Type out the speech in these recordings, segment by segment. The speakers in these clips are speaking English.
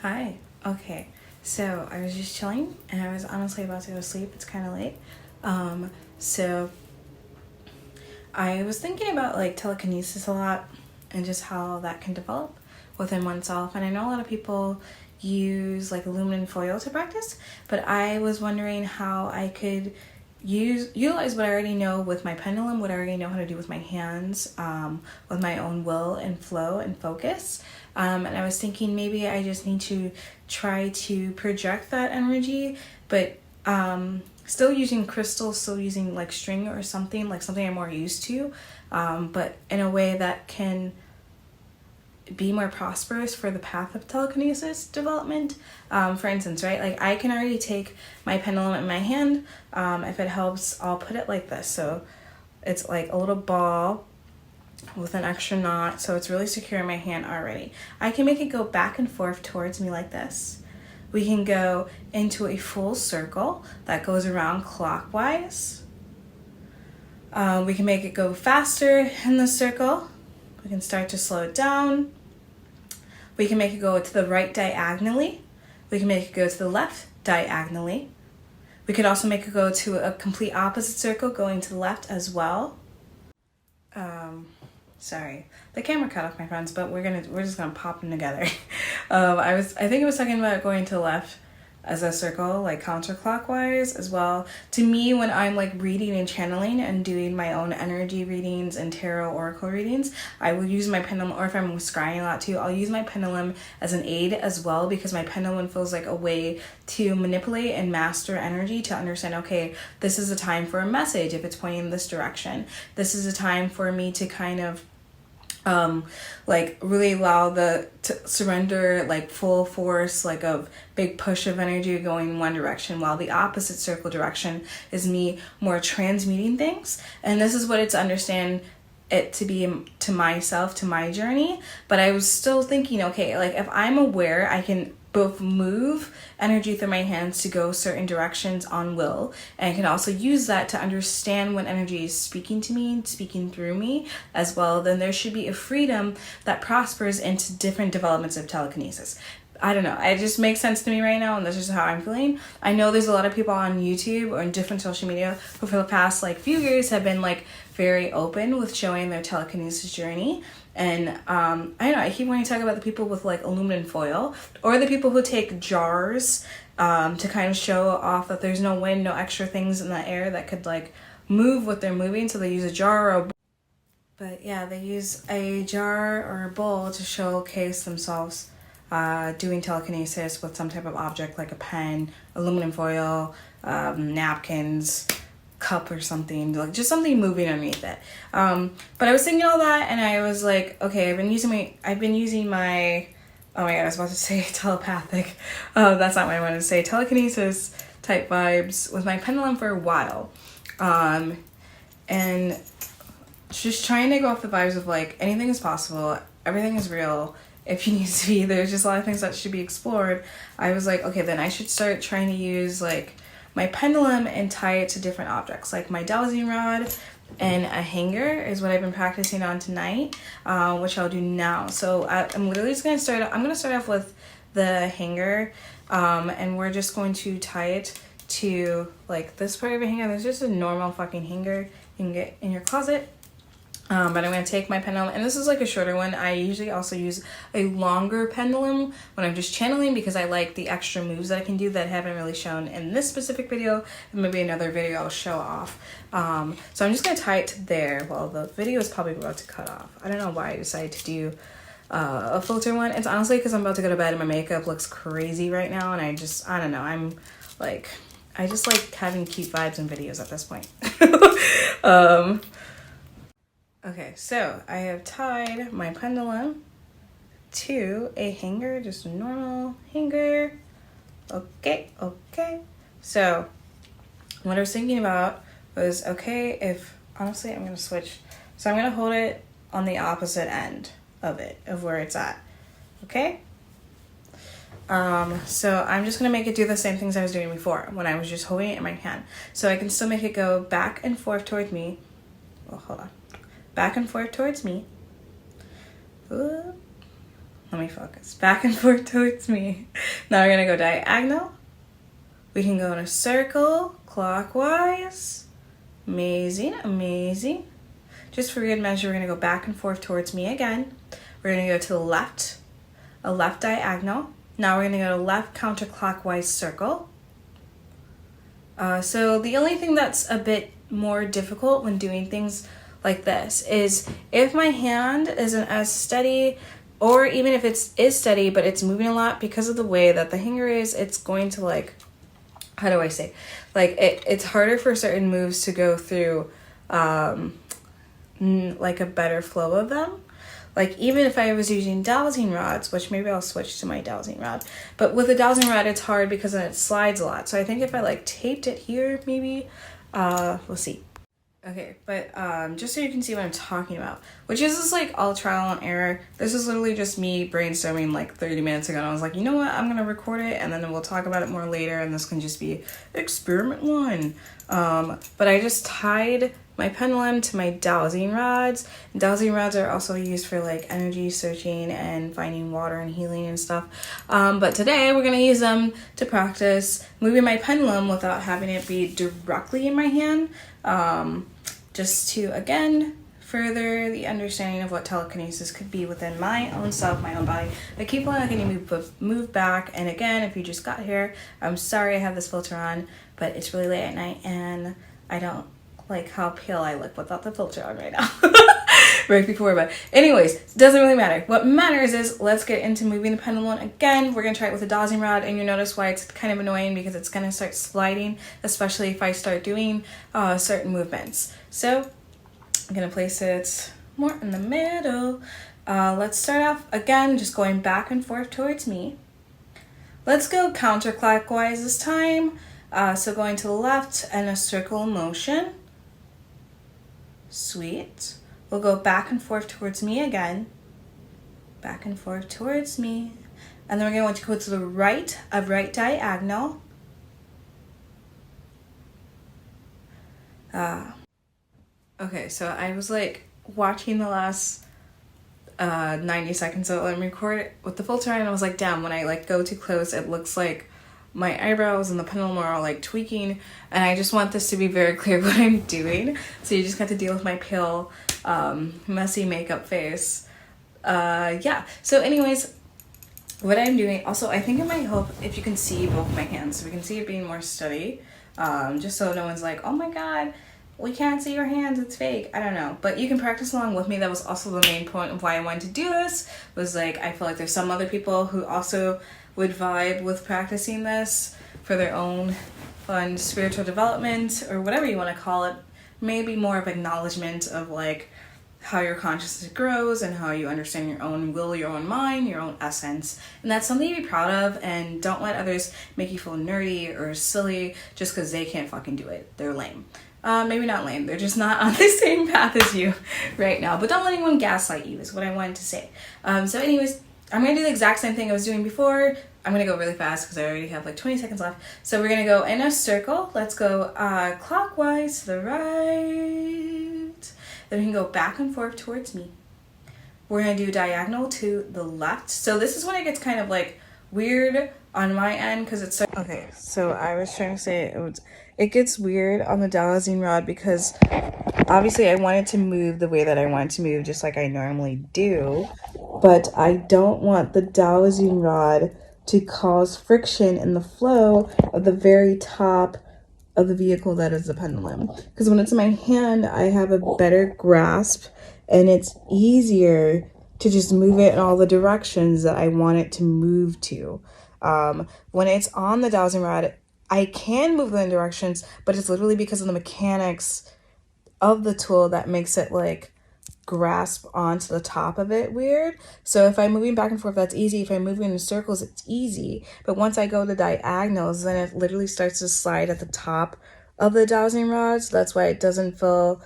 Hi. Okay. So I was just chilling and I was honestly about to go to sleep. It's kind of late. So I was thinking about like telekinesis a lot and just how that can develop within oneself. And I know a lot of people use like aluminum foil to practice, but I was wondering how I could utilize what I already know with my pendulum, what I already know how to do with my hands, with my own will and flow and focus. And I was thinking maybe I just need to try to project that energy, but still using crystals, still using like string or something, like something I'm more used to, but in a way that can be more prosperous for the path of telekinesis development. For instance, right, like I can already take my pendulum in my hand. If it helps, I'll put it like this. So it's like a little ball with an extra knot, so it's really secure in my hand already. I can make it go back and forth towards me like this. We can go into a full circle that goes around clockwise. We can make it go faster in the circle. We can start to slow it down. We can make it go to the right diagonally. We can make it go to the left diagonally. We could also make it go to a complete opposite circle going to the left as well. Sorry, the camera cut off, my friends, but we're just gonna pop them together. I think it was talking about going to the left as a circle, like counterclockwise as well. To me, when I'm like reading and channeling and doing my own energy readings and tarot oracle readings, I will use my pendulum, or if I'm scrying a lot too, I'll use my pendulum as an aid as well, because my pendulum feels like a way to manipulate and master energy, to understand, okay, this is a time for a message if it's pointing in this direction. This is a time for me to kind of like really allow to surrender like full force, like a big push of energy going in one direction, while the opposite circle direction is me more transmuting things. And this is what it's understand it to be to myself, to my journey. But I was still thinking, okay, like if I'm aware, I can both move energy through my hands to go certain directions on will, and I can also use that to understand when energy is speaking to me, speaking through me as well. Then there should be a freedom that prospers into different developments of telekinesis. I don't know, it just makes sense to me right now, and this is how I'm feeling. I know there's a lot of people on YouTube or in different social media who for the past like few years have been like very open with showing their telekinesis journey. And I don't know, I keep wanting to talk about the people with like aluminum foil, or the people who take jars to kind of show off that there's no wind, no extra things in the air that could like move what they're moving, so they use a jar or a bowl. But yeah, they use a jar or a bowl to showcase themselves doing telekinesis with some type of object like a pen, aluminum foil, napkins, cup or something, like just something moving underneath it. But I was thinking all that, and I was like, okay, I've been using my oh my god, I was about to say telepathic. That's not what I wanted to say. Telekinesis type vibes with my pendulum for a while. And just trying to go off the vibes of like anything is possible, everything is real. If you need to be, there's just a lot of things that should be explored. I was like, okay, then I should start trying to use like my pendulum and tie it to different objects, like my dowsing rod and a hanger is what I've been practicing on tonight, which I'll do now. So I'm literally just gonna start off with the hanger, and we're just going to tie it to like this part of a hanger. There's just a normal fucking hanger you can get in your closet. But I'm going to take my pendulum, and this is like a shorter one. I usually also use a longer pendulum when I'm just channeling, because I like the extra moves that I can do that I haven't really shown in this specific video, and maybe another video I'll show off. So I'm just going to tie it to there. Well, the video is probably about to cut off. I don't know why I decided to do a filter one. It's honestly because I'm about to go to bed and my makeup looks crazy right now, and I don't know. I just like having cute vibes in videos at this point. Okay, so I have tied my pendulum to a hanger, just a normal hanger. Okay. So what I was thinking about was, okay, if honestly I'm gonna switch. So I'm gonna hold it on the opposite end of where it's at. Okay? So I'm just gonna make it do the same things I was doing before when I was just holding it in my hand. So I can still make it go back and forth towards me. Well, hold on. Back and forth towards me. let me focus, back and forth towards me. Now we're gonna go diagonal. We can go in a circle, clockwise. Amazing, amazing. Just for good measure, we're gonna go back and forth towards me again. We're gonna go to the left, a left diagonal. Now we're gonna go to left counterclockwise circle. So the only thing that's a bit more difficult when doing things like this is if my hand isn't as steady, or even if it is steady but it's moving a lot, because of the way that the hanger is, it's going to like, how do I say, like it's harder for certain moves to go through like a better flow of them. Like even if I was using dowsing rods, which maybe I'll switch to my dowsing rod, but with a dowsing rod it's hard because then it slides a lot. So I think if I like taped it here, maybe we'll see. Okay, but just so you can see what I'm talking about, which is just like all trial and error. This is literally just me brainstorming like 30 minutes ago, and I was like, you know what, I'm gonna record it and then we'll talk about it more later, and this can just be experiment one. But I just tied my pendulum to my dowsing rods. And dowsing rods are also used for like energy searching and finding water and healing and stuff. But today we're gonna use them to practice moving my pendulum without having it be directly in my hand. Just to, again, further the understanding of what telekinesis could be within my own self, my own body. I keep on getting move back, and again, if you just got here, I'm sorry I have this filter on, but it's really late at night, and I don't like how pale I look without the filter on right now. Right before, but anyways, doesn't really matter. What matters is let's get into moving the pendulum. Again, we're gonna try it with a dowsing rod, and you notice why it's kind of annoying, because it's gonna start sliding, especially if I start doing certain movements. So I'm gonna place it more in the middle. Let's start off again, just going back and forth towards me. Let's go counterclockwise this time. So going to the left and a circle motion. Sweet. We'll go back and forth towards me again. Back and forth towards me. And then we're going to go to the right, a right diagonal. Okay, so I was like watching the last 90 seconds of let me record it with the filter on, and I was like, damn, when I like go too close, it looks like my eyebrows and the pendulum are all like tweaking, and I just want this to be very clear what I'm doing. So you just got to deal with my pale, messy makeup face. Yeah, so anyways, what I'm doing, also I think it might help if you can see both my hands, so we can see it being more steady, just so no one's like, oh my god, we can't see your hands, it's fake. I don't know, but you can practice along with me. That was also the main point of why I wanted to do this, was like I feel like there's some other people who also would vibe with practicing this for their own fun spiritual development, or whatever you want to call it. Maybe more of acknowledgement of like how your consciousness grows and how you understand your own will, your own mind, your own essence. And that's something to be proud of, and don't let others make you feel nerdy or silly just because they can't fucking do it. They're lame. Maybe not lame, they're just not on the same path as you right now. But don't let anyone gaslight you is what I wanted to say. So anyways, I'm going to do the exact same thing I was doing before. I'm going to go really fast because I already have like 20 seconds left. So we're going to go in a circle. Let's go clockwise to the right. Then we can go back and forth towards me. We're going to do diagonal to the left. So this is when it gets kind of like weird on my end, because it's okay. So I was trying to say it gets weird on the dowsing rod because obviously I wanted to move the way that I want to move, just like I normally do, but I don't want the dowsing rod to cause friction in the flow of the very top of the vehicle that is the pendulum. Because when it's in my hand, I have a better grasp, and it's easier to just move it in all the directions that I want it to move to. When it's on the dowsing rod, I can move in directions, but it's literally because of the mechanics of the tool that makes it like grasp onto the top of it weird. So if I'm moving back and forth, that's easy. If I'm moving in circles, it's easy. But once I go to diagonals, then it literally starts to slide at the top of the dowsing rods. That's why it doesn't feel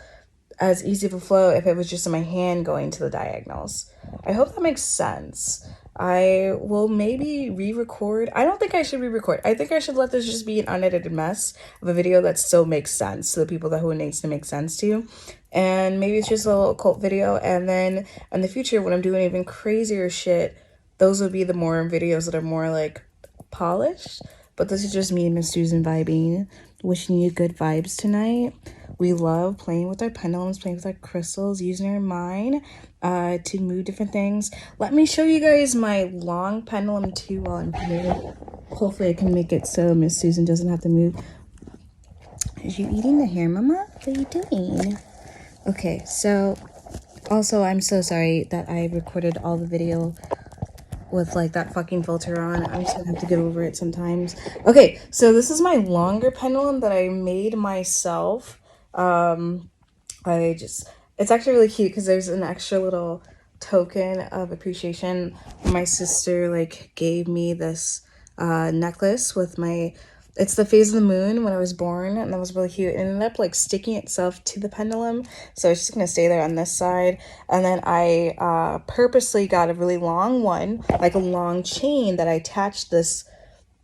as easy of a flow if it was just in my hand going to the diagonals. I hope that makes sense. I will maybe re-record. I don't think I should re-record. I think I should let this just be an unedited mess of a video that still makes sense to the people who it needs to make sense to. And maybe it's just a little cult video. And then in the future, when I'm doing even crazier shit, those would be the more videos that are more like polished. But this is just me and Miss Susan vibing, wishing you good vibes tonight. We love playing with our pendulums, playing with our crystals, using our mind to move different things. Let me show you guys my long pendulum too while I'm here. Hopefully I can make it so Miss Susan doesn't have to move. Is you eating the hair, Mama? What are you doing? Okay, so also I'm so sorry that I recorded all the video with like that fucking filter on. I'm just gonna have to get over it sometimes. Okay, so this is my longer pendulum that I made myself. It's actually really cute because there's an extra little token of appreciation. My sister like gave me this necklace with it's the phase of the moon when I was born, and that was really cute. It ended up like sticking itself to the pendulum, so it's just gonna stay there on this side. And then I purposely got a really long one, like a long chain that I attached this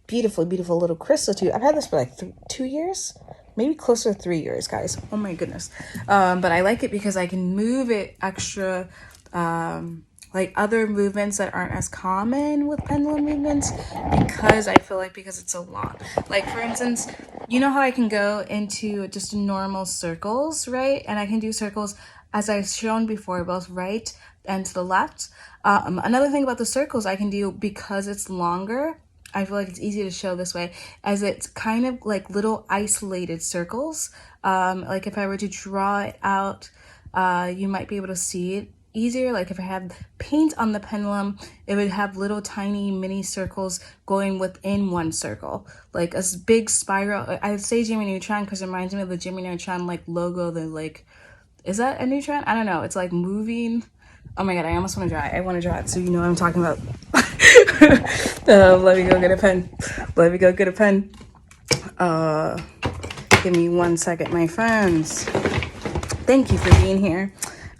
beautiful little crystal to. I've had this for like 2 years, maybe closer to 3 years, guys. Oh my goodness. But I like it because I can move it extra, like other movements that aren't as common with pendulum movements, because I feel like because it's so long. Like for instance, you know how I can go into just normal circles, right? And I can do circles as I've shown before, both right and to the left. Another thing about the circles I can do, because it's longer, I feel like it's easy to show this way, as it's kind of like little isolated circles. Like if I were to draw it out, you might be able to see it easier. Like if I had paint on the pendulum, it would have little tiny mini circles going within one circle, like a big spiral. I would say Jimmy Neutron because it reminds me of the Jimmy Neutron like logo. The like, is that a neutron? I don't know. It's like moving. Oh my god, I almost want to draw it. I want to draw it so you know what I'm talking about. Let me go get a pen. Let me go get a pen. Give me 1 second, my friends. Thank you for being here.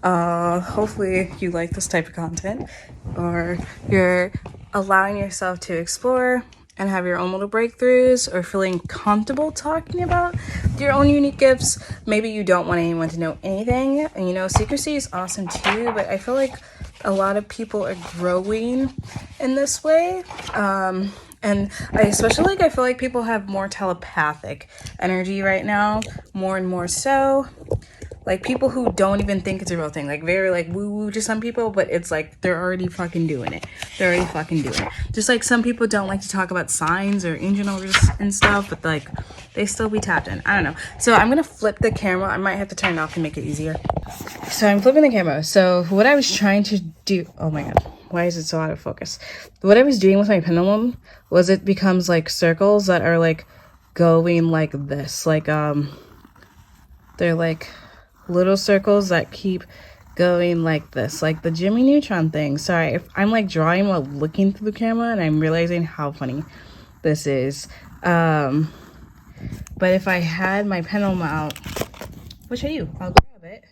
Hopefully you like this type of content, or you're allowing yourself to explore and have your own little breakthroughs, or feeling comfortable talking about your own unique gifts. Maybe you don't want anyone to know anything, and you know, secrecy is awesome too, but I feel like a lot of people are growing in this way. And I especially I feel like people have more telepathic energy right now, more and more so. Like people who don't even think it's a real thing, like very like woo woo to some people, but it's like they're already fucking doing it. They're already fucking doing it. Just like some people don't like to talk about signs or angel numbers and stuff, but like they still be tapped in. I don't know. So I'm gonna flip the camera. I might have to turn it off to make it easier. So I'm flipping the camera. So what I was trying to do, oh my god, why is it so out of focus? What I was doing with my pendulum was it becomes like circles that are like going like this, like they're like little circles that keep going like this, like the Jimmy Neutron thing. Sorry if I'm like drawing while looking through the camera and I'm realizing how funny this is. But if I had my pendulum out, which I do, I'll grab it.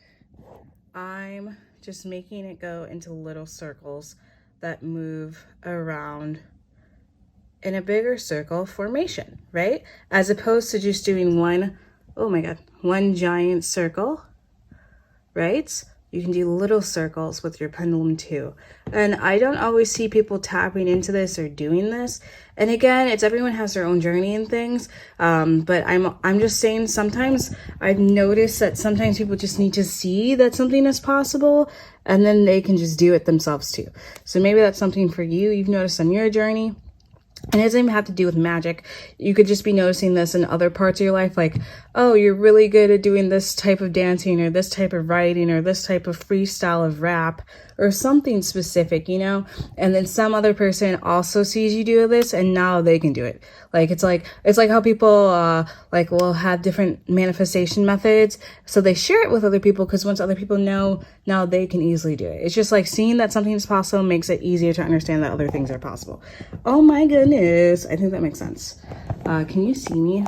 I'm just making it go into little circles that move around in a bigger circle formation, right? As opposed to just doing one, oh my god, one giant circle, right? You can do little circles with your pendulum too. And I don't always see people tapping into this or doing this. And again, it's everyone has their own journey and things. But I'm just saying, sometimes I've noticed that sometimes people just need to see that something is possible, and then they can just do it themselves too. So maybe that's something for you you've noticed on your journey. And it doesn't even have to do with magic. You could just be noticing this in other parts of your life, like, oh, you're really good at doing this type of dancing, or this type of writing, or this type of freestyle of rap, or something specific, you know? And then some other person also sees you do this, and now they can do it. Like it's like how people like will have different manifestation methods, so they share it with other people, because once other people know, now they can easily do it. It's just like seeing that something is possible makes it easier to understand that other things are possible. Oh my goodness, I think that makes sense. Can you see me?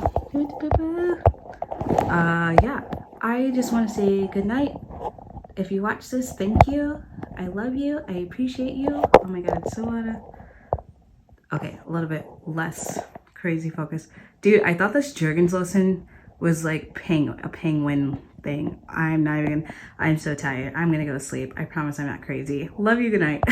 Yeah, I just want to say good night. If you watch this, thank you. I love you. I appreciate you. Oh my god, it's so out of... Okay, a little bit less crazy focus. Dude, I thought this Jurgens lesson was like a penguin thing. I'm so tired. I'm gonna go to sleep. I promise I'm not crazy. Love you, good night.